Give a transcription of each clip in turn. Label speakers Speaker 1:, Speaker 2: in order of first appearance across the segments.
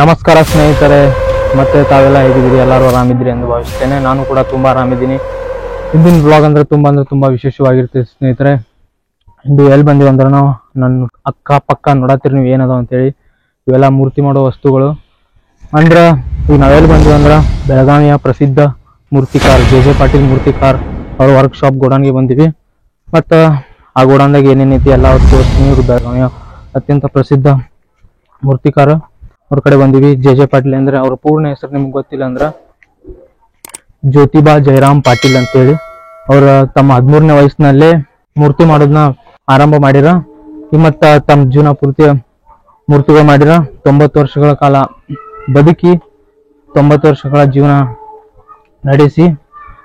Speaker 1: ನಮಸ್ಕಾರ ಸ್ನೇಹಿತರೆ, ಮತ್ತೆ ತಾವೆಲ್ಲ ಹೇಗಿದ್ದೀರಿ? ಎಲ್ಲರೂ ಆರಾಮಿದ್ದೀರಿ ಎಂದು ಭಾವಿಸ್ತೇನೆ. ನಾನು ಕೂಡ ತುಂಬ ಆರಾಮಿದ್ದೀನಿ. ಇಂದಿನ ಬ್ಲಾಗ್ ಅಂದ್ರೆ ತುಂಬಾ ವಿಶೇಷವಾಗಿರ್ತದೆ ಸ್ನೇಹಿತರೆ. ಇಂದು ಎಲ್ಲಿ ಬಂದಿವಿ ಅಂದ್ರೆ ನಾವು ನನ್ನ ಅಕ್ಕಪಕ್ಕ ನೋಡತ್ತೀರಿ ನೀವು ಏನದ ಅಂತೇಳಿ. ಇವೆಲ್ಲ ಮೂರ್ತಿ ಮಾಡೋ ವಸ್ತುಗಳು. ಅಂದ್ರೆ ಈಗ ನಾವೆಲ್ಲಿ ಬಂದಿವಿ ಅಂದ್ರೆ ಬೆಳಗಾವಿಯ ಪ್ರಸಿದ್ಧ ಮೂರ್ತಿಕಾರ್ ಜೆ ಪಾಟೀಲ್ ಮೂರ್ತಿಕಾರ್ ಅವ್ರ ವರ್ಕ್ಶಾಪ್ ಗೋಡನ್ಗೆ ಬಂದಿವಿ. ಮತ್ತು ಆ ಗೋಡನ್ದಾಗ ಏನೇನೈತಿ ಎಲ್ಲ ತೋರಿಸ್ತೀನಿ. ಇವರು ಬೆಳಗಾವಿಯ ಅತ್ಯಂತ ಪ್ರಸಿದ್ಧ ಮೂರ್ತಿಕಾರ ಅವ್ರ ಕಡೆ ಬಂದಿವಿ. ಜೆ ಪಾಟೀಲ್ ಅಂದ್ರೆ ಅವ್ರ ಪೂರ್ಣ ಹೆಸರು ನಿಮ್ಗೆ ಗೊತ್ತಿಲ್ಲ ಅಂದ್ರೆ ಜ್ಯೋತಿಬಾ ಜಯರಾಮ್ ಪಾಟೀಲ್ ಅಂತೇಳಿ. ಅವ್ರ ತಮ್ಮ 13ನೇ ವಯಸ್ಸಿನಲ್ಲೇ ಮೂರ್ತಿ ಮಾಡೋದನ್ನ ಆರಂಭ ಮಾಡಿರ. ಮತ್ತ ತಮ್ಮ ಜೀವನ ಪೂರ್ತಿ ಮೂರ್ತಿಗಳು ಮಾಡಿರ. 90 ವರ್ಷಗಳ ಕಾಲ ಬದುಕಿ 90 ವರ್ಷಗಳ ಜೀವನ ನಡೆಸಿ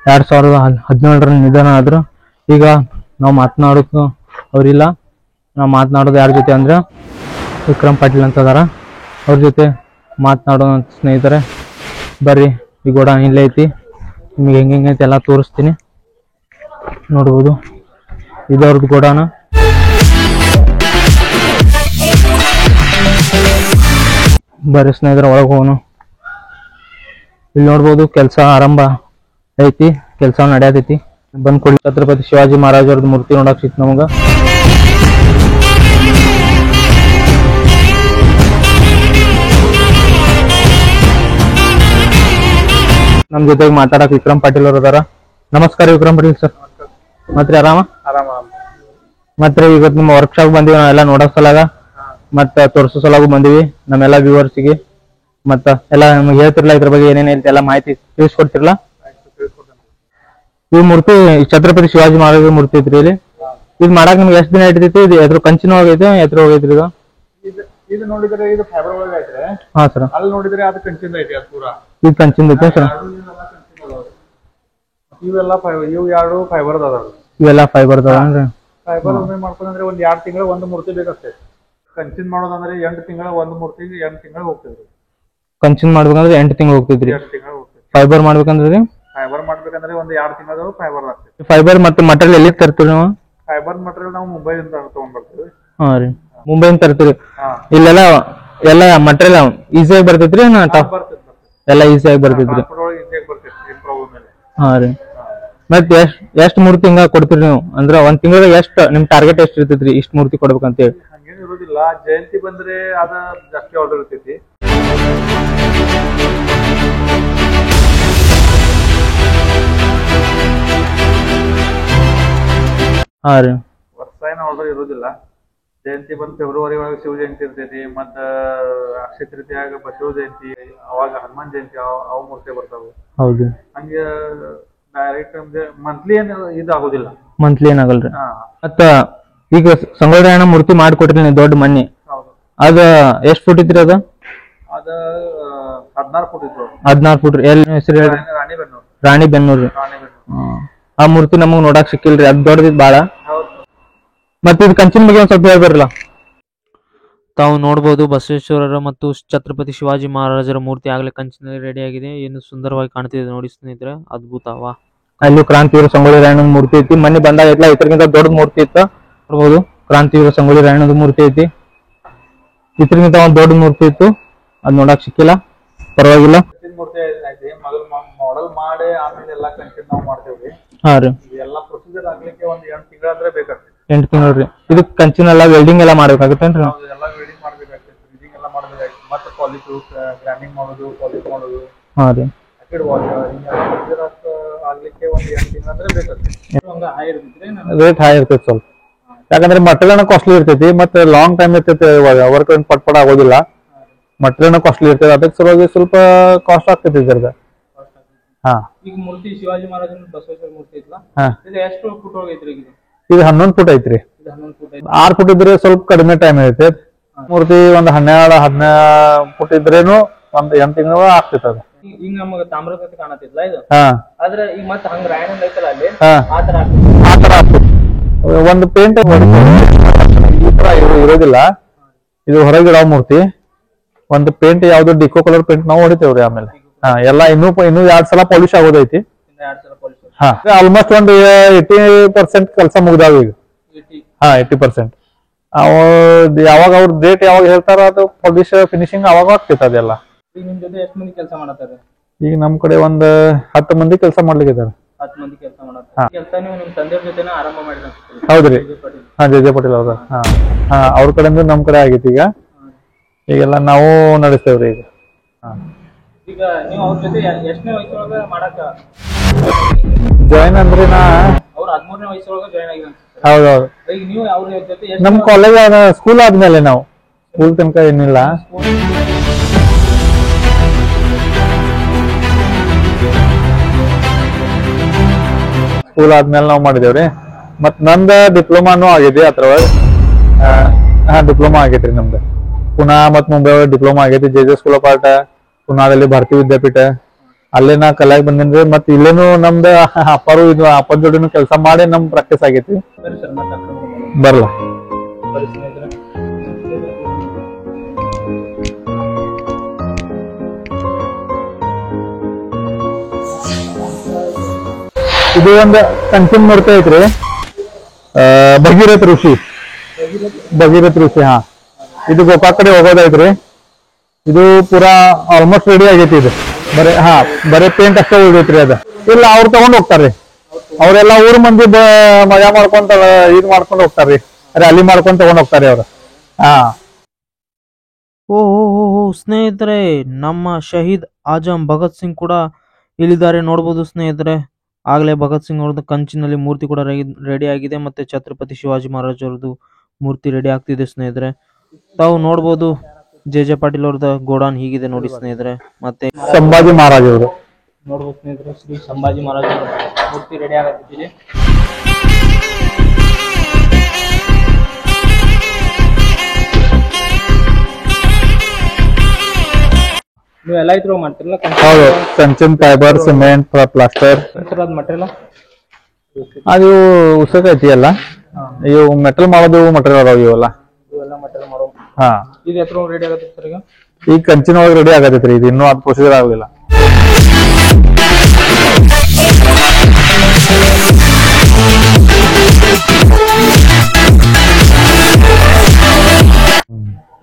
Speaker 1: 2017ರ ನಿಧನ ಆದ್ರು. ಈಗ ನಾವು ಮಾತನಾಡೋದು ಅವ್ರಿಲ್ಲ. ನಾವು ಮಾತನಾಡೋದು ಯಾರ ಜೊತೆ ಅಂದ್ರೆ ವಿಕ್ರಮ್ ಪಾಟೀಲ್ ಅಂತ ಅದಾರ. ಅವ್ರ ಜೊತೆ ಮಾತನಾಡೋಣ ಸ್ನೇಹಿತರೆ. ಬರ್ರಿ, ಈ ಗೋಡನ್ ಇಲ್ಲೇ ಐತಿ. ನಿಮ್ಗೆ ಹೆಂಗೈತಿ ಎಲ್ಲ ತೋರಿಸ್ತೀನಿ, ನೋಡ್ಬೋದು. ಇದವ್ರದ್ದು ಗೋಡಾನ. ಬರ್ರಿ ಸ್ನೇಹಿತರೆ, ಒಳಗೆ ಹೋಗೋಣ. ಇಲ್ಲಿ ನೋಡ್ಬೋದು ಕೆಲಸ ಆರಂಭ ಐತಿ, ಕೆಲಸ ನಡೆಯತೈತಿ. ಬಂದ್ ಕೊಡಿ. ಛತ್ರಪತಿ ಶಿವಾಜಿ ಮಹಾರಾಜ್ ಅವ್ರದ್ದು ಮೂರ್ತಿ ನೋಡಕ್ ಸಿಕ್ತು ನಮಗ. ನಮ್ ಜೊತೆಗೆ ಮಾತಾಡಕ್ ವಿಕ್ರಮ್ ಪಾಟೀಲ್ ಅವ್ರ ಅದಾರ. ನಮಸ್ಕಾರ ವಿಕ್ರಮ್ ಪಾಟೀಲ್ ಸರ್. ಮತ್ತೆ ಆರಾಮ? ಮತ್ತೆ ಇವತ್ತು ನಿಮ್ಮ ವರ್ಕ್ಶಾಪ್ ಬಂದಿವಿ ನಾವೆಲ್ಲ ನೋಡಕ್ ಸಲಾಗ, ಮತ್ತ ತೋರ್ಸೋ ಸಲಾಗೂ ಬಂದಿವಿ ನಮ್ಮೆಲ್ಲ ವ್ಯೂವರ್ಸಿಗೆ. ಮತ್ತ ಎಲ್ಲ ನಮ್ಗೆ ಹೇಳ್ತಿರ್ಲಾ ಇದ್ರ ಬಗ್ಗೆ ಏನೇನ್ ಐತಿ ಎಲ್ಲ ಮಾಹಿತಿ ತಿಳಿಸ್ಕೊಡ್ತಿರ್ಲಾ. ಈ ಮೂರ್ತಿ ಛತ್ರಪತಿ ಶಿವಾಜಿ ಮಹಾರಾಜ ಮೂರ್ತಿ ಐತ್ರಿ. ಇಲ್ಲಿ ಇದು ಮಾಡಕ್ ನಿಮ್ಗೆ ಎಷ್ಟು ದಿನ ಹಿಡಿತೈತಿ? ಇದು ಎದ್ರ ಕಂಚಿನ ಹೋಗೈತೆ ಎದ್ರ ಹೋಗೈತ್ರಿ ಇದು?
Speaker 2: ಇದು ನೋಡಿದ್ರೆ ಇದು ಫೈಬರ್ ಒಳಗೆ ಐತ್ರಿ.
Speaker 1: ಹಾ ಸರ್.
Speaker 2: ಅಲ್ಲಿ ನೋಡಿದ್ರೆ ಅದು ಕಂಚಿಂದ ಐತಿ. ಅದು ಪೂರಾ
Speaker 1: ಇದು ಕಂಚಿಂದ ಐತೆ ಸರ್.
Speaker 2: ಇವೆಲ್ಲ ಇವು ಎರಡು ಫೈಬರ್ ಅದಾವ.
Speaker 1: ಇವೆಲ್ಲ ಫೈಬರ್ ಅದಾವನ್ರಿ?
Speaker 2: ಫೈಬರ್ ಒಮ್ಮೆ ಮಾಡ್ಕೊಂಡ್ರೆ ಒಂದ್ 2 ತಿಂಗಳು ಒಂದು ಮೂರ್ತಿ ಬೇಕಷ್ಟೇ. ಕಂಚಿನ ಮಾಡೋದಂದ್ರೆ 8 ತಿಂಗಳು ಒಂದು ಮೂರ್ತಿಗೆ 8 ತಿಂಗಳು ಹೋಗ್ತಿದ್ರಿ.
Speaker 1: ಕಂಚಿನ ಮಾಡ್ಬೇಕಂದ್ರೆ 8 ತಿಂಗಳು ಹೋಗ್ತಿದ್ರಿ.
Speaker 2: 8 ತಿಂಗಳು ಹೋಗ್ತಿದ್ರಿ.
Speaker 1: ಫೈಬರ್ ಮಾಡ್ಬೇಕಂದ್ರೆ
Speaker 2: ಫೈಬರ್ ಮಾಡ್ಬೇಕಂದ್ರೆ ಒಂದು 2 ತಿಂಗಳು ಫೈಬರ್ ಆಗ್ತದೆ.
Speaker 1: ಫೈಬರ್ ಮತ್ತೆ ಮಟೀರಿಯಲ್ ಎಲ್ಲಿ ತರ್ತೀವಿ ನಾವು?
Speaker 2: ಫೈಬರ್ ಮಟೀರಿಯಲ್ ನಾವು ಮುಂಬೈದಿಂದ ತಗೊಂಡ್ ಬರ್ತೀವಿ.
Speaker 1: ಹಾ ರೀ, ಮುಂಬೈಯಿಂದ ತರ್ತೀವಿ. ಇಲ್ಲೆಲ್ಲ ಎಲ್ಲ ಮಟೀರಿಯಲ್ ಈಸಿಯಾಗಿ ಬರ್ತೈತ್ರಿ? ಎಲ್ಲ ಈಸಿಯಾಗಿ ಬರ್ತೈತ್ರಿ. ಹಾ ರೀ. ಮತ್ತೆ ಎಷ್ಟ್ ಮೂರ್ತಿ ಹಿಂಗ ಕೊಡ್ತೀರಿ ನೀವು? ಅಂದ್ರ ಒಂದ್ ತಿಂಗಳಿಗೆ ಎಷ್ಟ್ ನಿಮ್ ಟಾರ್ಗೆಟ್ ಎಷ್ಟ್ ಇರ್ತೈತ್ರಿ ಇಷ್ಟ್ ಮೂರ್ತಿ ಕೊಡ್ಬೇಕಂತ ಹೇಳಿ?
Speaker 2: ಹಂಗೇನ್ ಇರೋದಿಲ್ಲ. ಜಯಂತಿ ಬಂದ್ರೆ ಅದ ಜಾಸ್ತಿ ಆರ್ಡರ್ ಇರ್ತೈತಿ.
Speaker 1: ಹಾ ರೀ.
Speaker 2: ವರ್ಷ ಏನ್ ಆರ್ಡರ್ ಇರೋದಿಲ್ಲ. ಜಯಂತಿ ಬಂದ್ ಫೆಬ್ರವರಿ ಒಳಗೆ ಶಿವ ಜಯಂತಿ ಇರ್ತೈತಿ. ಮತ್ತ ಅಕ್ಷಯ ತೃತೀಯಾಗ ಬಸವ ಜಯಂತಿ, ಅವಾಗ ಹನುಮಾನ್ ಜಯಂತಿ, ಅವ್ ಮೂರ್ತಿ ಬರ್ತಾವ. ಹೌದು. ಹಂಗ ಡೈರೆಕ್ಟ್ ನಮ್ಗೆ ಮಂತ್ಲಿ ಏನ್ ಇದಾಗೋದಿಲ್ಲ.
Speaker 1: ಮಂತ್ಲಿ ಏನಾಗಲ್ರಿ. ಮತ್ತ ಈಗ ಸಂಗೊಳ್ಳಿ ಮೂರ್ತಿ ಮಾಡಿಕೊಟ್ರಿ ನೀವು ದೊಡ್ಡ ಮಣ್ಣಿ, ಅದ ಎಷ್ಟ್ ಫುಟ್ ಇತ್ರಿ? ಅದ
Speaker 2: 16 ಫುಟ್ ಇತ್ತು.
Speaker 1: 16 ಫುಟ್. ಎಲ್ಲಿ ಹೆಸರು ಹೇಳ್ರಿ? ರಾಣಿಬೆನ್ನೂರ್ ರೀ. ಆ ಮೂರ್ತಿ ನಮಗ್ ನೋಡಕ್ ಸಿಕ್ಕಿಲ್ರಿ, ಅದ್ ದೊಡ್ಡದಿದ್ ಬಾಳ. ಮತ್ತೆ ಇದು ಕಂಚಿನ ಬಗ್ಗೆ ಒಂದ್ ಸ್ವಲ್ಪ ಹೇಳ್ಬಾರಲ್ಲ.
Speaker 3: ತಾವು ನೋಡಬಹುದು ಬಸವೇಶ್ವರರ ಮತ್ತು ಛತ್ರಪತಿ ಶಿವಾಜಿ ಮಹಾರಾಜರ ಮೂರ್ತಿ ಆಗ್ಲೇ ಕಂಚಿನಲ್ಲಿ ರೆಡಿ ಆಗಿದೆ. ಏನು ಸುಂದರವಾಗಿ ಕಾಣ್ತಿದೆ ನೋಡಿ ಸ್ನೇಹಿತರೆ, ಅದ್ಭುತವಾ.
Speaker 1: ಅಲ್ಲಿ ಕ್ರಾಂತಿವೀರ ಸಂಗೊಳ್ಳಿ ರಾಯಣ್ಣನ ಮೂರ್ತಿ ಐತಿ. ಮೊನ್ನೆ ಬಂದಾಗ ಐತ್ಲಾ ಇದ್ರಗಿಂತ ದೊಡ್ಡ ಮೂರ್ತಿ ಇತ್ತು ನೋಡ್ಬೋದು. ಕ್ರಾಂತಿವೀರ ಸಂಗೊಳ್ಳಿ ರಾಯಣ್ಣದ ಮೂರ್ತಿ ಐತಿ. ಇದ್ರಗಿಂತ ಒಂದ್ ದೊಡ್ಡ ಮೂರ್ತಿ ಇತ್ತು, ಅದ್ ನೋಡಕ್ ಸಿಕ್ಕಿಲ್ಲ. ಪರವಾಗಿಲ್ಲ.
Speaker 2: ಮೂರ್ತಿ ಐತಿ. ಮೊದಲು ಮಾಡೆಲ್ ಮಾಡಿ ಆಮೇಲೆ ಎಲ್ಲಾ ಕಂಚಿನ ನಾವು ಮಾಡ್ತೇವ್ರಿ.
Speaker 1: ಹಾ ರೀ.
Speaker 2: ಎಲ್ಲಾ ಪ್ರೊಸೀಜರ್ ಆಗ್ಲಿಕ್ಕೆ ಒಂದ್ 8 ತಿಂಗಳ ಅಂದ್ರೆ ಬೇಕಾಗ್ತದೆ.
Speaker 1: 8 ತಿಂಗಳು ರೀ. ಇದಕ್ ಕಂಚಿನೆಲ್ಲ ವೆಲ್ಡಿಂಗ್ ಎಲ್ಲ ಮಾಡ್ಬೇಕಾಗತ್ತೇನ್ರಿ?
Speaker 2: ಎಲ್ಲಾ ವೆಲ್ಡಿಂಗ್ ಮಾಡ್ಬೇಕಾಗ್ತದೆ, ಫಿನಿಶಿಂಗ್ ಎಲ್ಲ ಮಾಡ್ಬೇಕಾಗ್ತದೆ. ಮತ್ತೆ ಪಾಲಿಶ್, ಗ್ರೈಂಡಿಂಗ್ ಮಾಡೋದು, ಪಾಲಿಶ್ ಮಾಡೋದು.
Speaker 1: ಹಾ ರೀ.
Speaker 2: ಆಗ್ಲಿಕ್ಕೆ ಒಂದ್ 8 ತಿಂಗಳ ಅಂದ್ರೆ ಬೇಕಾಗ್ತದೆ.
Speaker 1: ರೇಟ್ ಹೈ ಇರ್ತೈತಿ ಸ್ವಲ್ಪ, ಯಾಕಂದ್ರೆ ಮಟೀರಿಯಲ್ ಕಾಸ್ಟ್ಲಿ ಇರ್ತೈತಿ. ಮತ್ತೆ ಲಾಂಗ್ ಟೈಮ್ ಇರ್ತೈತಿ. ಇವಾಗ ವರ್ಕ್ ಪಟ್ಪಟ ಆಗೋದಿಲ್ಲ. ಮಟೀರಿಯಲ್ ಕಾಸ್ಟ್ಲಿ ಇರ್ತೈತಿ. ಅದಕ್ಕೆ ಸಲುವಾಗಿ ಸ್ವಲ್ಪ ಕಾಸ್ಟ್ ಆಗ್ತೈತಿ ಇದ್ರದ. ಹಾ.
Speaker 3: ಈಗ ಮೂರ್ತಿ ಶಿವಾಜಿ ಮಹಾರಾಜನ ಬಸವೇಶ್ವರ ಮೂರ್ತಿ ಐತಲ್ಲ, ಇದು ಎಷ್ಟು ಫುಟ್ ಹೋಗೈತ್ರಿ?
Speaker 1: ಇದು 11 ಫುಟ್ ಐತ್ರಿ. 6 ಫುಟ್ ಇದ್ರೆ ಸ್ವಲ್ಪ ಕಡಿಮೆ ಟೈಮ್ ಐತಿ. ಮೂರ್ತಿ ಒಂದ್ 12 ಫುಟ್ ಇದ್ರೇನು ಒಂದ್ 8 ತಿಂಗಳು ಆಗ್ತೈತಿ. ಅದು
Speaker 3: ಈಗ ನಮಗ ತಾಮ್ರದ ಕಾಣತಿದ್ಲ ಇದು.
Speaker 1: ಹಾ.
Speaker 3: ಆದ್ರೆ ಈಗ ಮತ್ತೆ ಹಂಗ ರಾಯಣ್ಣ ಐತಲ್ಲ ಅಲ್ಲಿ,
Speaker 1: ಆತರ ಆಗ್ತೈತಿ. ಒಂದು ಪೇಂಟ್ ಈ ತರ ಇರೋದಿಲ್ಲ. ಇದು ಹೊರಗಿಡೋ ಮೂರ್ತಿ. ಒಂದು ಪೇಂಟ್ ಯಾವ್ದು ಡಿಕೋ ಕಲರ್ ಪೇಂಟ್ ನಾವು ಹೊಡಿತೇವ್ರಿ. ಆಮೇಲೆ ಎಲ್ಲ ಇನ್ನೂ 2 ಸಲ ಪಾಲಿಶ್ ಆಗೋದೈತಿ. ಹಾ, ಆಲ್ಮೋಸ್ಟ್ ಒಂದು 80% ಕೆಲಸ ಮುಗ್ದಾವ ಈಗ. ಹಾ, 80%.
Speaker 2: ಯಾವಾಗ ಅವ್ರ ಡೇಟ್ ಯಾವಾಗ ಹೇಳ್ತಾರ ಅದು ಪಾಲಿಶ್ ಫಿನಿಶಿಂಗ್ ಅವಾಗ ಆಗ್ತೈತೆ ಅದೆಲ್ಲ.
Speaker 1: ಈಗ ನಿಮ್ ಜೊತೆ ಎಷ್ಟು ಮಂದಿ ಕೆಲಸ ಮಾಡತ್ತಾರೆ?
Speaker 2: ಈಗ ನಮ್ ಕಡೆ ಒಂದ್ 10 ಮಂದಿ ಕೆಲಸ ಮಾಡ್ಲಿಕ್ಕೆ ಇದಾರೆ.
Speaker 1: 10 ಮಂದಿ ಕೆಲಸ ಮಾಡತ್ತಾರೆ. ಕೆಲಸ ನೀವು ನಿಮ್ ತಂದೆಯವ್ರ ಜೊತೆನ ಆರಂಭ ಮಾಡಿದ್ರೆ?
Speaker 2: ಹೌದ್ರಿ. ಹಾ, ಜೆ ಪಟೇಲ್ ಅವ್ರ. ಹಾ, ಅವ್ರ ಕಡೆಯಿಂದ ನಮ್ ಕಡೆ ಆಗೈತಿ. ಈಗೆಲ್ಲ ನಾವು ನಡೆಸ್ತೇವ್ರಿ ಈಗ.
Speaker 1: ಈಗ ನೀವು ಅವ್ರ ಜೊತೆ ಎಷ್ಟನೇ ವಯಸ್ಸೊಳಗ ಮಾಡಕ
Speaker 2: ಜಾಯಿನ್ ಅಂದ್ರೆ
Speaker 1: ಅವ್ರು 13ನೇ ವಯಸ್ಸೊಳಗ ಜಾಯಿನ್ ಆಗಿದ್ರು.
Speaker 2: ಹೌದೌದು.
Speaker 1: ಈಗ ನೀವು ಅವ್ರ ಜೊತೆ
Speaker 2: ನಮ್ ಕಾಲೇಜ್ ಸ್ಕೂಲ್ ಆದ್ಮೇಲೆ ನಾವು ಸ್ಕೂಲ್ ತನಕ ಏನಿಲ್ಲ. ಸ್ಕೂಲ್ ಆದ್ಮೇಲೆ ನಾವ್ ಮಾಡಿದೇವ್ರಿ. ಮತ್ ನಂದ ಡಿಪ್ಲೊಮಾನು ಆಗೈತಿ ಅದ್ರೊಳಗ. ಡಿಪ್ಲೊಮಾ ಆಗೈತ್ರಿ ನಮ್ದು. ಪುನಾ ಮತ್ ಮುಂಬೈ ಒಳಗೆ ಡಿಪ್ಲೊಮಾ ಆಗೈತಿ. ಜೆ ಸ್ಕೂಲ್ ಆಫ್ ಆರ್ಟ್ ಪುನಾದಲ್ಲಿ ಭಾರತೀಯ ವಿದ್ಯಾಪೀಠ ಅಲ್ಲೇ ನಾ ಕಲ್ಯಾಕ್ ಬಂದೇನ್ರಿ. ಮತ್ ಇಲ್ಲೇನು ನಮ್ದು ಅಪ್ಪರು ಅಪ್ಪನ ಜೋಡಿನು ಕೆಲಸ ಮಾಡಿ ನಮ್ ಪ್ರಾಕ್ಟೀಸ್ ಆಗೈತಿ. ಬರ್ಲ ಇದು ಒಂದು ಕಂಚಿನ ಮೂರ್ತಿ ಐತ್ರಿ. ಭಗೀರಥ ಋಷಿ. ಹಾ, ಇದು ಗೋಕಾಕ್ ಕಡೆ ಹೋಗೋದೈತ್ರಿ. ಇದು ಪೂರಾ ಆಲ್ಮೋಸ್ಟ್ ರೆಡಿ ಆಗೈತಿ. ಇದು ಬರೇ ಪೇಂಟ್ ಅಷ್ಟೇ ಉಳಿದೈತ್ರಿ. ಅದ ಇಲ್ಲ ಅವ್ರು ತಗೊಂಡ್ ಹೋಗ್ತಾರ್ರಿ. ಅವ್ರೆಲ್ಲಾ ಊರ್ ಮಂದಿ ಮಜಾ ಮಾಡ್ಕೊಂತ ಇದ್ ಮಾಡ್ಕೊಂಡ್ ಹೋಗ್ತಾರ್ರಿ. ರ್ಯಾಲಿ ಮಾಡ್ಕೊಂಡ್ ತಗೊಂಡ್ ಹೋಗ್ತಾರಿ ಅವ್ರು.
Speaker 3: ಓಹೋ ಸ್ನೇಹಿತರೆ, ನಮ್ಮ ಶಹೀದ್ ಆಜಮ್ ಭಗತ್ ಸಿಂಗ್ ಕೂಡ ಇಲ್ಲಿದ್ದಾರೆ ನೋಡ್ಬೋದು ಸ್ನೇಹಿತರೆ. ಆಗ್ಲೇ ಭಗತ್ ಸಿಂಗ್ ಅವ್ರದ್ದು ಕಂಚಿನಲ್ಲಿ ಮೂರ್ತಿ ಕೂಡ ರೆಡಿ ಆಗಿದೆ. ಮತ್ತೆ ಛತ್ರಪತಿ ಶಿವಾಜಿ ಮಹಾರಾಜ್ ಅವ್ರದ್ದು ಮೂರ್ತಿ ರೆಡಿ ಆಗ್ತಿದೆ ಸ್ನೇಹಿತರೆ. ತಾವು ನೋಡ್ಬೋದು ಜೆ ಪಾಟೀಲ್ ಅವ್ರದ ಗೋಡಾನ್ ಹೀಗಿದೆ ನೋಡಿ ಸ್ನೇಹಿತರೆ. ಮತ್ತೆ
Speaker 2: ಸಂಭಾಜಿ ಮಹಾರಾಜ್ ಅವರು
Speaker 1: ನೋಡ್ಬೋದು ಸ್ನೇಹಿತರೆ, ಶ್ರೀ ಸಂಭಾಜಿ ಮಹಾರಾಜ್ ಅವರ ಮೂರ್ತಿ ರೆಡಿ ಆಗತ್ತಿದೆ. ನೀವು ಎಲ್ಲ ಇದ್ರು ಮಾಡ್ತಿರಲ್ಲ?
Speaker 2: ಹೌದು, ಕಂಚಿನ್ ಫೈಬರ್, ಸಿಮೆಂಟ್, ಪ್ಲಾಸ್ಟರ್.
Speaker 1: ಮಟೀರಿಯಲ್
Speaker 2: ಅದು ಉಸಕ ಐತಿ ಅಲ್ಲ. ಇವು ಮೆಟಲ್ ಮಾಡೋದು ಮಟೀರಿಯಲ್ ಅದಾವ ಇವೆಲ್ಲ. ಹಾ,
Speaker 1: ಇದು ಎത്ര ರೆಡಿ ಆಗತ್ತೆ ಸರ್?
Speaker 2: ಈಗ ಕಂಚಿನ ಒಳಗೆ ರೆಡಿ ಆಗತೈತ್ರಿ. ಇದು ಇನ್ನೂ ಅದು ಪ್ರೊಸೀಜರ್ ಆಗಲಿಲ್ಲ.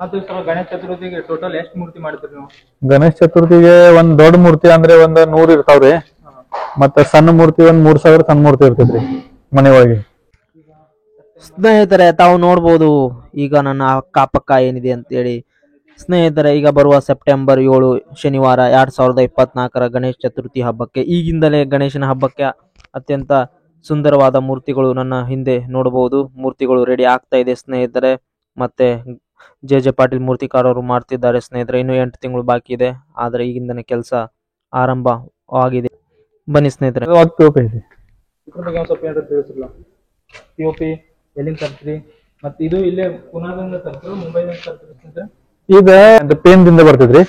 Speaker 1: ಮತ್ತೆ ಸರ್, ಗಣೇಶ ಚತುರ್ಥಿಗೆ ಟೋಟಲ್ ಎಷ್ಟು ಮೂರ್ತಿ ಮಾಡ್ತೀರಿ ನೀವು?
Speaker 2: ಗಣೇಶ ಚತುರ್ಥಿಗೆ ಒಂದ್ ದೊಡ್ಡ ಮೂರ್ತಿ ಅಂದ್ರೆ ಒಂದ್ 100 ಇರ್ತಾವ್ರಿ. ಮತ್ತ ಸಣ್ಣ ಮೂರ್ತಿ ಒಂದ್ 3000 ಸಣ್ಣ ಮೂರ್ತಿ ಇರ್ತೈತ್ರಿ ಮನೆ ಒಳಗೆ.
Speaker 3: ಸ್ನೇಹಿತರೆ, ತಾವು ನೋಡ್ಬೋದು ಈಗ ನನ್ನ ಅಕ್ಕಪಕ್ಕ ಏನಿದೆ ಅಂತೇಳಿ. ಸ್ನೇಹಿತರೆ, ಈಗ ಬರುವ ಸೆಪ್ಟೆಂಬರ್ 7 ಶನಿವಾರ 2024 ಗಣೇಶ ಚತುರ್ಥಿ ಹಬ್ಬಕ್ಕೆ ಈಗಿಂದಲೇ ಗಣೇಶನ ಹಬ್ಬಕ್ಕೆ ಅತ್ಯಂತ ಸುಂದರವಾದ ಮೂರ್ತಿಗಳು ನನ್ನ ಹಿಂದೆ ನೋಡಬಹುದು. ಮೂರ್ತಿಗಳು ರೆಡಿ ಆಗ್ತಾ ಇದೆ ಸ್ನೇಹಿತರೆ. ಮತ್ತೆ ಜೆ ಪಾಟೀಲ್ ಮೂರ್ತಿಕಾರರು ಮಾಡ್ತಿದ್ದಾರೆ ಸ್ನೇಹಿತರೆ. ಇನ್ನು 8 ತಿಂಗಳು ಬಾಕಿ ಇದೆ, ಆದ್ರೆ ಈಗಿಂದನೇ ಕೆಲಸ ಆರಂಭವಾಗಿದೆ. ಬನ್ನಿ ಸ್ನೇಹಿತರೆ.
Speaker 1: ಪಿಒಪಿ ಎಲ್ಲಿಂದ ತರ್ತೀರಿ? ಮತ್ತೆ ಇದು ಇಲ್ಲೇ ಪುನಾದಿಂದ ತರ್ತೀರಿ, ಮುಂಬೈದಿಂದ ತರ್ತೀರಿ?
Speaker 2: ಈಗ ಪೇನ್ ದಿಂದ ಬರ್ತೈತ್ರಿ.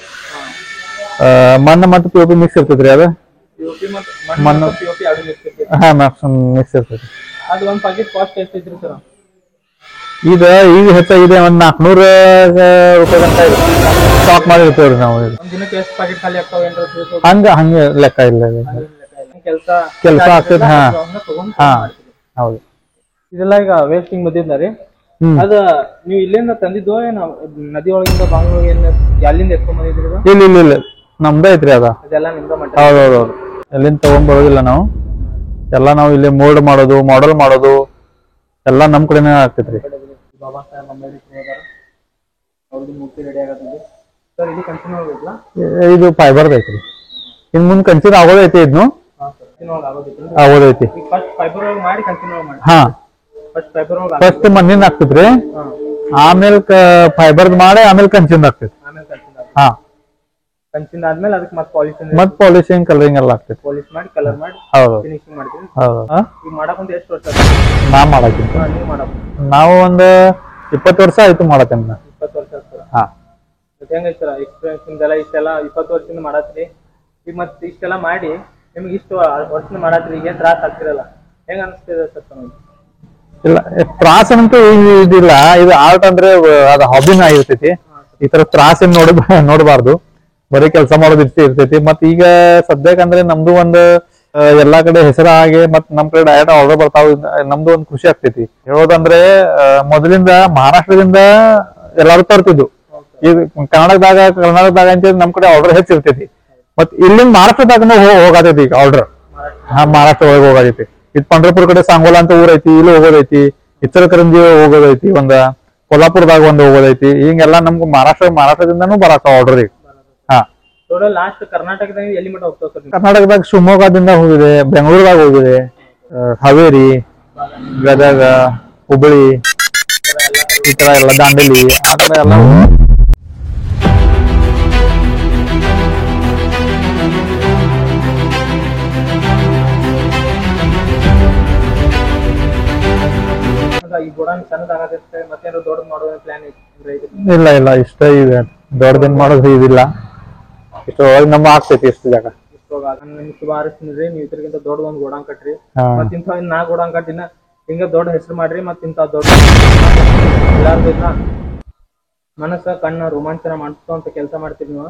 Speaker 2: ಮಣ್ಣು ಮತ್ತು ಪಿಒಪಿ ಮಿಕ್ಸ್ ಇರ್ತೈತ್ರಿ. ಅದು ಮಣ್ಣು ಮಿಕ್ಸ್ ಇರ್ತೈತಿ.
Speaker 1: ಅದು ಒಂದ್ ಪ್ಯಾಕೆಟ್ ಕಾಸ್ಟ್ ಎಷ್ಟೈತ್ರಿ ಸರ್?
Speaker 2: ಈಗ ಹೆಚ್ಚಾಗಿದೆ, ಒಂದ್ 400 ರೂಪಾಯಿ ಗಂಟ ಸ್ಟಾಕ್ ಮಾಡಿ ಇರ್ತೇವ್ರಿ ನಾವು.
Speaker 1: ದಿನಕ್ಕೆ ಎಷ್ಟು ಪ್ಯಾಕೆಟ್ ಖಾಲಿ ಆಗ್ತಾವ?
Speaker 2: ಹಂಗೆ ಲೆಕ್ಕ ಇಲ್ಲ. ಕೆಲಸ ಆಗ್ತೈತಿ. ಹಾ, ಹೌದು.
Speaker 1: ಇದೆಲ್ಲ ಈಗ ವೇಸ್ಟಿಂಗ್ ಬಂದಿದ್ದ ರೀ. ಅದ ನೀವು ಇಲ್ಲಿಂದ ತಂದಿದ್ದು ಏನ ನದಿ ಒಳಗಿಂದ ಬಾಂಗ್ಳೂರ್ ಎಲ್ಲಿಂದ ಎತ್ಕೊಂಡ್ ಬಂದಿದ್ರಿ?
Speaker 2: ಇಲ್ಲ ನಮ್ದ ಐತ್ರಿ ಅದ.
Speaker 1: ಅದೆಲ್ಲ ನಿಮ್ದ?
Speaker 2: ಹೌದೌದು. ಎಲ್ಲಿಂದ ತಗೊಂಡ್ ಬರೋದಿಲ್ಲ ನಾವು. ಎಲ್ಲಾ ನಾವು ಇಲ್ಲಿ ಮೋಲ್ಡ್ ಮಾಡೋದು, ಮಾಡೆಲ್ ಮಾಡೋದು ಎಲ್ಲಾ ನಮ್ ಕಡೆನೇ ಆಗ್ತೈತ್ರಿ.
Speaker 1: ಬಾಬಾ ಸಾಹೇಬ್ ಅಂಬೇಡ್ಕರ್ ಅವ್ರದ್ದು ಮೂರ್ತಿ ರೆಡಿ ಆಗತ್ತಿದೆ ಸರ್. ಇದು ಕಂಚಿನ ಒಳಗಿಲ್ಲ,
Speaker 2: ಇದು ಫೈಬರ್ ಐತ್ರಿ. ಇನ್ ಮುಂದ್ ಕಂಚಿನ ಆಗೋದೈತಿ. ಇದನ್ನು ಆಗೋದೈತಿ.
Speaker 1: ಫೈಬರ್ ಒಳಗೆ ಮಾಡಿ ಕಂಚಿನ ಒಳಗೆ ಮಾಡಿ.
Speaker 2: ಹಾ, ಫಸ್ಟ್ ಮಣ್ಣಿಂದ ಆಗ್ತೈತ್ರಿ. ಆಮೇಲೆ ಫೈಬರ್ ಮಾಡಿ ಆಮೇಲೆ ಕಂಚಿಂದ ಆಗ್ತೈತಿ. ಹಾ,
Speaker 1: ಕಂಚಿಂದ ಆದ್ಮೇಲೆ ಅದಕ್ಕೆ
Speaker 2: ಮತ್ ಪಾಲಿಶಿಂಗ್ ಕಲರಿಂಗ್ ಎಲ್ಲ ಆಗ್ತೈತಿ.
Speaker 1: ಪಾಲಿಶ್ ಮಾಡಿ ಕಲರ್ ಮಾಡಿ
Speaker 2: ಹೌದು
Speaker 1: ಫಿನಿಶಿಂಗ್ ಮಾಡ್ತೀವಿ.
Speaker 2: ಹೌದು.
Speaker 1: ಈಗ ಮಾಡಕೊಂತ ಎಷ್ಟು ವರ್ಷ
Speaker 2: ನಾ ಮಾಡತ್ತೀನಿ?
Speaker 1: ನೀವು ಮಾಡಕ
Speaker 2: ನಾವು ಒಂದು 20 ವರ್ಷ ಆಯ್ತು ಮಾಡತ್ತೇನೆ.
Speaker 1: 20 ವರ್ಷ ಸರ್.
Speaker 2: ಹಾ,
Speaker 1: ಹೆಂಗೈತಿ ಸರ್ ಎಕ್ಸ್ಪೀರಿಯನ್ಸ್ ನಿಮ್ದೆಲ್ಲ? ಇಷ್ಟೆಲ್ಲ 20 ವರ್ಷದಿಂದ ಮಾಡತ್ರಿ. ಈಗ ಮತ್ತೆ ಇಷ್ಟೆಲ್ಲ ಮಾಡಿ ನಿಮ್ಗೆ ಇಷ್ಟು ವರ್ಷದಿಂದ ಮಾಡತ್ರಿ, ಈಗ ಏನ್ ತ್ರಾಸ ಆಗ್ತಿರಲ್ಲ, ಹೆಂಗ ಅನಿಸ್ತಿದೆ ಸರ್ ತಮಗೆ?
Speaker 2: ಇಲ್ಲ, ತ್ರಾಸ ಅಂತೂ ಇದಿಲ್ಲ. ಇದು ಆರ್ಟ್ ಅಂದ್ರೆ ಅದ ಹಾಬಿನ ಆಗಿರ್ತೈತಿ. ಈ ತರ ತ್ರಾಸ ನೋಡಬಾರ್ದು. ಬರೀ ಕೆಲಸ ಮಾಡೋದು ಇರ್ತೈತಿ. ಮತ್ ಈಗ ಸದ್ಯಕ್ಕಂದ್ರೆ ನಮ್ದು ಒಂದು ಎಲ್ಲಾ ಕಡೆ ಹೆಸರಾಗಿ ಮತ್ ನಮ್ ಕಡೆ ಡೈರೆಕ್ಟ್ ಆರ್ಡರ್ ಬರ್ತಾವ. ನಮ್ದು ಒಂದ್ ಖುಷಿ ಆಗ್ತೈತಿ. ಹೇಳೋದಂದ್ರೆ ಮೊದಲಿಂದ ಮಹಾರಾಷ್ಟ್ರದಿಂದ ಎಲ್ಲಾರು ತರ್ತಿದ್ವು. ಈಗ ಕರ್ನಾಟಕದಾಗ ಅಂತ ನಮ್ ಕಡೆ ಆರ್ಡರ್ ಹೆಚ್ಚಿರ್ತೈತಿ. ಮತ್ ಇಲ್ಲಿಂದ ಮಹಾರಾಷ್ಟ್ರದಾಗನು ಹೋಗತೈತಿ ಈಗ ಆರ್ಡರ್. ಮಹಾರಾಷ್ಟ್ರ ಒಳಗೆ ಹೋಗತೈತಿ. ಇದು ಪಂಢರಪುರ ಕಡೆ ಸಾಂಗೋಲ ಅಂತ ಊರೈತಿ, ಇಲ್ಲಿ ಹೋಗೋದೈತಿ. ಇಚಲಕರಂಜಿ ಹೋಗೋದೈತಿ, ಕೊಲ್ಲಾಪುರದಾಗ ಒಂದು ಹೋಗೋದೈತಿ. ಹಿಂಗೆಲ್ಲಾ ನಮ್ಗೆ ಮಹಾರಾಷ್ಟ್ರದಿಂದನೂ ಬರತ್ತ ಆರ್ಡರ್ ಈಗ.
Speaker 3: ಲಾಸ್ಟ್ ಕರ್ನಾಟಕದಾಗ ಎಲ್ಲಿ ಮಟ್ಟ ಹೋಗ್ತಾವ ಸರ್?
Speaker 2: ಕರ್ನಾಟಕದಾಗ ಶಿವಮೊಗ್ಗದಿಂದ ಹೋಗಿದೆ, ಬೆಂಗಳೂರದಾಗ ಹೋಗಿದೆ, ಹಾವೇರಿ, ಗದಗ, ಹುಬ್ಬಳ್ಳಿ, ಈ ತರ ಎಲ್ಲ ದಾಂಡೇಲಿ ಆ ಕಡೆ ಎಲ್ಲ.
Speaker 3: ಈ ಗೋಡನ್ ಸಣ್ಣದಾಗತ್ತೆ, ಮತ್ತೇನಾದ್ರು ದೊಡ್ಡದು ಮಾಡೋ ಪ್ಲಾನ್
Speaker 2: ಇಲ್ಲ ಇಲ್ಲ, ಇಷ್ಟ ಇದೆ. ದೊಡ್ಡದೇನ್ ಮಾಡೋದು ಇದಿಲ್ಲ. ಇಷ್ಟೊಳಗೆ ನಮ್ಮ ಆಗ್ತೈತಿ ಇಷ್ಟು ಜಾಗ.
Speaker 3: ನಿಮ್ಗೆ ಶುಭ ಹಾರೈಸ್ತೀನಿ. ನೀವು ಇದ್ರಗಿಂತ ದೊಡ್ಡ ಒಂದು ಗೋಡಾನ್ ಕಟ್ರಿ. ಮತ್ ಇಂಥ ನಾ ಗೋಡಾನ್ ಕಟ್ಟಿನ ಹಿಂಗ ದೊಡ್ಡ ಹೆಸರು ಮಾಡ್ರಿ. ಮತ್ ಇಂಥ ದೊಡ್ಡ ಎಲ್ಲಾರ್ದು ಮನಸ್ಸ ಕಣ್ಣ ರೋಮಾಂಚನ ಮಾಡಿಸುವಂತ ಕೆಲಸ ಮಾಡ್ತೀವಿ ನೀವು.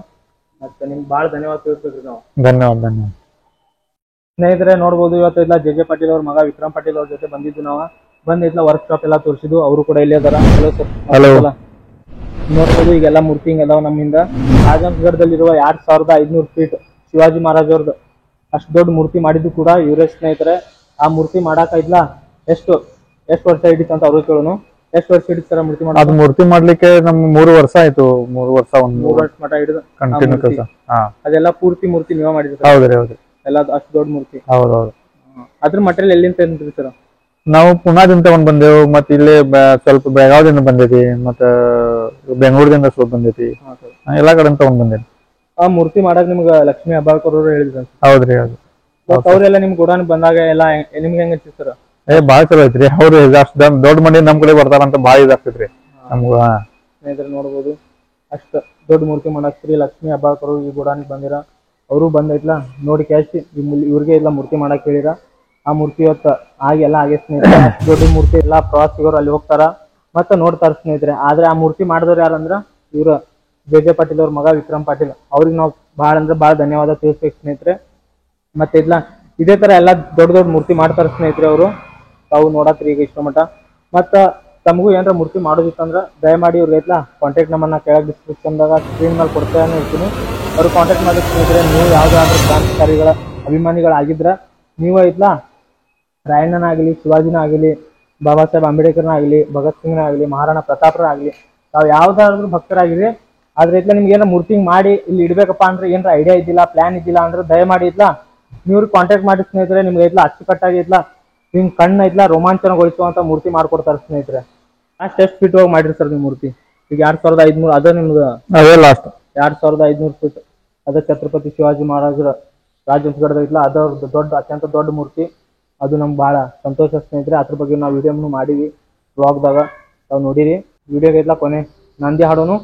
Speaker 3: ಮತ್ತೆ ನಿಮ್ಗೆ ಬಾಳ ಧನ್ಯವಾದ ತಿಳಿಸ್ಬೇಕ್ರಿ ನಾವು.
Speaker 2: ಧನ್ಯವಾದ.
Speaker 3: ಸ್ನೇಹಿತರೆ ನೋಡ್ಬೋದು, ಇವತ್ತು ಇಲ್ಲ ಜೆ ಪಾಟೀಲ್ ಅವ್ರ ಮಗ ವಿಕ್ರಮ್ ಪಾಟೀಲ್ ಅವ್ರ ಜೊತೆ ಬಂದಿದ್ದು ನಾವು. ಬಂದಿದ್ಲ ವರ್ಕ್ ಶಾಪ್ ಎಲ್ಲ ತೋರಿಸಿದ್ವು. ಅವರು ಕೂಡ ಇಲ್ಲೇ ಅದಾರ. Hello sir. ನೋಡ್ಬೋದು ಈಗೆಲ್ಲ ಮೂರ್ತಿ ಹಿಂಗದಾವ ನಮ್ಮಿಂದ. ಆಜಂಗಢದಲ್ಲಿರುವ 2500 ಫೀಟ್ ಶಿವಾಜಿ ಮಹಾರಾಜ್ ಅವ್ರದ್ದು ಅಷ್ಟು ದೊಡ್ಡ ಮೂರ್ತಿ ಮಾಡಿದ್ದು ಕೂಡ ಇವರೇ ಸ್ನೇಹಿತರೆ. ಆ ಮೂರ್ತಿ ಮಾಡಾಕ ಇದ್ಲಾ ಎಷ್ಟು ವರ್ಷ ಹಿಡಿತು ಅಂತ ಅವ್ರು ಕೇಳೋನು. ಎಷ್ಟು ವರ್ಷ ಹಿಡಿತಾರ ಮೂರ್ತಿ ಮಾಡ?
Speaker 2: ಅದು ಮೂರ್ತಿ ಮಾಡ್ಲಿಕ್ಕೆ ನಮ್ 3 ವರ್ಷ ಆಯ್ತು. 3 ವರ್ಷ
Speaker 3: ಮಠ ಹಿಡಿದು
Speaker 2: ಕಂಟಿನ್ಯೂ ಕೆಲಸ.
Speaker 3: ಅದೆಲ್ಲ ಪೂರ್ತಿ ಮೂರ್ತಿ ನೀವೇ ಮಾಡಿದ್ರಿ?
Speaker 2: ಹೌದ್ರಿ ಹೌದ್ರಿ.
Speaker 3: ಎಲ್ಲ ಅಷ್ಟು ದೊಡ್ಡ ಮೂರ್ತಿ?
Speaker 2: ಹೌದೌದು.
Speaker 3: ಅದ್ರ ಮಟೀರಿಯಲ್ ಎಲ್ಲಿಂದ ತಂದ್ರಿ ಸರ್?
Speaker 2: ನಾವು ಪುನಾದಿಂದ ತಗೊಂಡ್ ಬಂದೇವು. ಮತ್ ಇಲ್ಲಿ ಸ್ವಲ್ಪ ಬೆಳಗಾವದಿಂದ ಬಂದೈತಿ, ಮತ್ತ ಬೆಂಗಳೂರದಿಂದ ಸ್ವಲ್ಪ ಬಂದೈತಿ. ಎಲ್ಲಾ ಕಡೆ ತಗೊಂಡ್ ಬಂದೇವಿ.
Speaker 3: ಆ ಮೂರ್ತಿ ಮಾಡಕ್ ನಿಮ್ಗ ಲಕ್ಷ್ಮೀ ಹೆಬ್ಬಾಳ್ಕರ್ ಅವರು ಹೇಳಿದ್ರು?
Speaker 2: ಹೌದ್ರಿ ಹೌದು.
Speaker 3: ಅವ್ರೆಲ್ಲ ನಿಮ್ ಗೋಡಾನ್ ಬಂದಾಗ ಎಲ್ಲ ನಿಮ್ಗೆ ಹೆಂಗ ಅನ್ಸಿಸ್ತಾರ?
Speaker 2: ಬಾಳ ಚಲೋ ಐತ್ರಿ. ಅವ್ರು ಅಷ್ಟ್ ದೊಡ್ಡ ಮಂದಿ ನಮ್ ಕಡೆ ಬರ್ತಾರಂತ ಬಾಳ ಇದಾಗ್ತೈತ್ರಿ ನಮ್ಗ.
Speaker 3: ಸ್ನೇಹಿತರೆ ನೋಡ್ಬೋದು, ಅಷ್ಟ ದೊಡ್ಡ ಮೂರ್ತಿ ಮಾಡಕ್ ಶ್ರೀ ಲಕ್ಷ್ಮೀ ಹೆಬ್ಬಾಳ್ಕರ್ ಈ ಗೋಡಾನಿಗೆ ಬಂದಿರ. ಅವರು ಬಂದೈತ್ಲ ನೋಡಿ ಕ್ಯಾಶ್ ಇವ್ರಿಗೆ ಇಲ್ಲ ಮೂರ್ತಿ ಮಾಡಕ್ ಹೇಳಿರ. ಆ ಮೂರ್ತಿ ಇವತ್ತು ಎಲ್ಲ ಆಗೇ ಸ್ನೇಹಿತರೆ. ದೊಡ್ಡ ಮೂರ್ತಿ ಎಲ್ಲಾ ಪ್ರವಾಸಿಗರು ಅಲ್ಲಿ ಹೋಗ್ತಾರ ಮತ್ತೆ ನೋಡ್ತಾರ ಸ್ನೇಹಿತರೆ. ಆದ್ರೆ ಆ ಮೂರ್ತಿ ಮಾಡಿದವ್ರು ಯಾರಂದ್ರ ಇವ್ರ ಜೆ ಪಾಟೀಲ್ ಅವ್ರ ಮಗ ವಿಕ್ರಮ್ ಪಾಟೀಲ್. ಅವ್ರಿಗೆ ನಾವು ಭಾಳ ಧನ್ಯವಾದ ತಿಳಿಸ್ಬೇಕು ಸ್ನೇಹಿತರೆ. ಮತ್ತೆ ಇದೇ ತರ ಎಲ್ಲಾ ದೊಡ್ಡ ಮೂರ್ತಿ ಮಾಡ್ತಾರ ಸ್ನೇಹಿತರೆ ಅವರು. ತಾವು ನೋಡತ್ರಿ ಈಗ ಇಷ್ಟ ಮಠ. ಮತ್ತ ತಮಗೂ ಏನಾರ ಮೂರ್ತಿ ಮಾಡೋದಿತ್ತಂದ್ರ ದಯಮಾಡಿ ಇವ್ರಿಗೆ ಕಾಂಟ್ಯಾಕ್ಟ್ ನಂಬರ್ನ ಕೆಳಗೆ ಡಿಸ್ಕ್ರಿಪ್ಷನ್ದಾಗ ಸ್ಕ್ರೀನ್ ಮೇಲೆ ಕೊಡ್ತಾನೆ ಇರ್ತೀನಿ. ಅವ್ರು ಕಾಂಟ್ಯಾಕ್ಟ್ ಮಾಡಿ ಸ್ನೇಹಿತರೆ. ನೀವು ಯಾವ್ದಾದ್ರು ಕ್ರಾಂತಿಕಾರಿಗಳ ಅಭಿಮಾನಿಗಳಾಗಿದ್ರ ನೀವು ರಾಯಣ್ಣನಾಗಲಿ, ಶಿವಾಜಿನ ಆಗಲಿ, ಬಾಬಾ ಸಾಹೇಬ್ ಅಂಬೇಡ್ಕರ್ನ ಆಗಲಿ, ಭಗತ್ ಸಿಂಗ್ನ ಆಗಲಿ, ಮಹಾರಾಣಾ ಪ್ರತಾಪ್ರ ಆಗಲಿ, ತಾವು ಯಾವ್ದಾದ್ರು ಭಕ್ತರಾಗಿರಿ. ಆದ್ರೆ ನಿಮ್ಗೆ ಏನೋ ಮೂರ್ತಿ ಮಾಡಿ ಇಲ್ಲಿ ಇಡ್ಬೇಕಪ್ಪ ಅಂದ್ರೆ ಏನಾರ ಐಡಿಯಾ ಇದ್ದಿಲ್ಲ, ಪ್ಲಾನ್ ಇದ್ದಿಲ್ಲ ಅಂದ್ರೆ ದಯಮಾಡಿ ನೀವು ಕಾಂಟ್ಯಾಕ್ಟ್ ಮಾಡಿ ಸ್ನೇಹಿತರೆ. ನಿಮ್ಗೆ ಅಚ್ಚುಕಟ್ಟಾಗಿ ಹಿಂಗ್ ಕಣ್ಣ ರೋಮಾಂಚನಗೊಳಿಸುವಂತ ಮೂರ್ತಿ ಮಾಡ್ಕೊಡ್ತಾರೆ ಸ್ನೇಹಿತರೆ. ಲಾಸ್ಟ್ ಎಷ್ಟು ಫೀಟ್ ಹೋಗಿ ಮಾಡಿರಿ ಸರ್ ನೀವು ಮೂರ್ತಿ? ಈಗ 2500 ಅದ ನಿಮ್ದು? ಅದೇ ಲಾಸ್ಟ್ 2500 ಫೀಟ್. ಅದ ಛತ್ರಪತಿ ಶಿವಾಜಿ ಮಹಾರಾಜರ ರಾಜವಂಶಗಢದ ಅದವ್ರದ್ದು ಅತ್ಯಂತ ದೊಡ್ಡ ಮೂರ್ತಿ. ಅದು ನಮ್ಗೆ ಬಹಳ ಸಂತೋಷ ಸ್ನೇಹಿತರೆ. ಅದ್ರ ಬಗ್ಗೆ ನಾವು ವಿಡಿಯೋನು ಮಾಡಿವಿ ವ್ಲಾಗ್ದಾಗ, ತಾವು ನೋಡಿರಿ. ವಿಡಿಯೋಗೆ ಕೊನೆ ನಂದಿ ಹಾಡೋನು.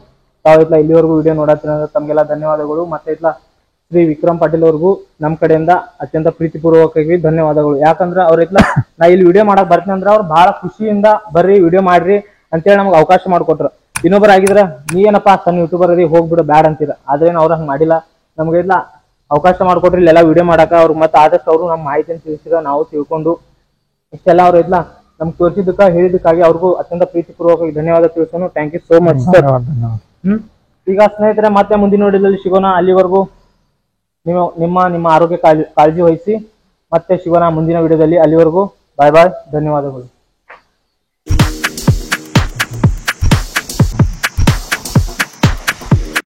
Speaker 3: ತಾವು ಇಲ್ಲಿವರೆಗೂ ವಿಡಿಯೋ ನೋಡತ್ತೀರ ಅಂದ್ರೆ ತಮ್ಗೆಲ್ಲ ಧನ್ಯವಾದಗಳು. ಮತ್ತೆ ಶ್ರೀ ವಿಕ್ರಮ್ ಪಾಟೀಲ್ ಅವ್ರಿಗೂ ನಮ್ಮ ಕಡೆಯಿಂದ ಅತ್ಯಂತ ಪ್ರೀತಿಪೂರ್ವಕವಾಗಿ ಧನ್ಯವಾದಗಳು. ಯಾಕಂದ್ರೆ ಅವ್ರ ನಾ ಇಲ್ಲಿ ವಿಡಿಯೋ ಮಾಡಕ್ ಬರ್ತೀನಿ ಅಂದ್ರೆ ಅವ್ರು ಬಹಳ ಖುಷಿಯಿಂದ ಬರ್ರಿ ವಿಡಿಯೋ ಮಾಡ್ರಿ ಅಂತೇಳಿ ನಮ್ಗೆ ಅವಕಾಶ ಮಾಡಿಕೊಟ್ರು. ಇನ್ನೊಬ್ಬರು ಆಗಿದ್ರ ನೀ ಏನಪ್ಪಾ ಸಣ್ಣ ಯೂಟ್ಯೂಬರ್ ಅದಿ ಹೋಗ್ಬಿಡು ಬ್ಯಾಡ್ ಅಂತೀರ. ಆದ್ರೇನು ಅವ್ರು ಹಂಗೆ ಮಾಡಿಲ್ಲ. ನಮ್ಗೆ ಅವಕಾಶ ಮಾಡಿಕೊಟ್ರಿ ಇಲ್ಲೆಲ್ಲ ವಿಡಿಯೋ ಮಾಡಾಕ. ಅವ್ರು ಮತ್ತೆ ಆದಷ್ಟು ಅವರು ನಮ್ಮ ಮಾಹಿತಿಯನ್ನು ತಿಳಿಸಿರ, ನಾವು ತಿಳ್ಕೊಂಡು ಇಷ್ಟೆಲ್ಲ ಅವ್ರು ನಮ್ಗೆ ತೋರಿಸಿದ್ದಕ್ಕ ಹೇಳಿದ್ದಕ್ಕಾಗಿ ಅವ್ರಿಗೂ ಅತ್ಯಂತ ಪ್ರೀತಿಪೂರ್ವಕವಾಗಿ ಧನ್ಯವಾದ ತಿಳಿಸೋನು. Thank you so much sir. ಈಗ ಸ್ನೇಹಿತರೆ ಮತ್ತೆ ಮುಂದಿನ ವಿಡಿಯೋದಲ್ಲಿ ಸಿಗೋಣ. ಅಲ್ಲಿವರೆಗೂ ನಿಮ್ಮ ಆರೋಗ್ಯ ಕಾಳಜಿ ವಹಿಸಿ. ಮತ್ತೆ ಸಿಗೋಣ ಮುಂದಿನ ವಿಡಿಯೋದಲ್ಲಿ. ಅಲ್ಲಿವರೆಗೂ ಬಾಯ್ ಬಾಯ್, ಧನ್ಯವಾದಗಳು.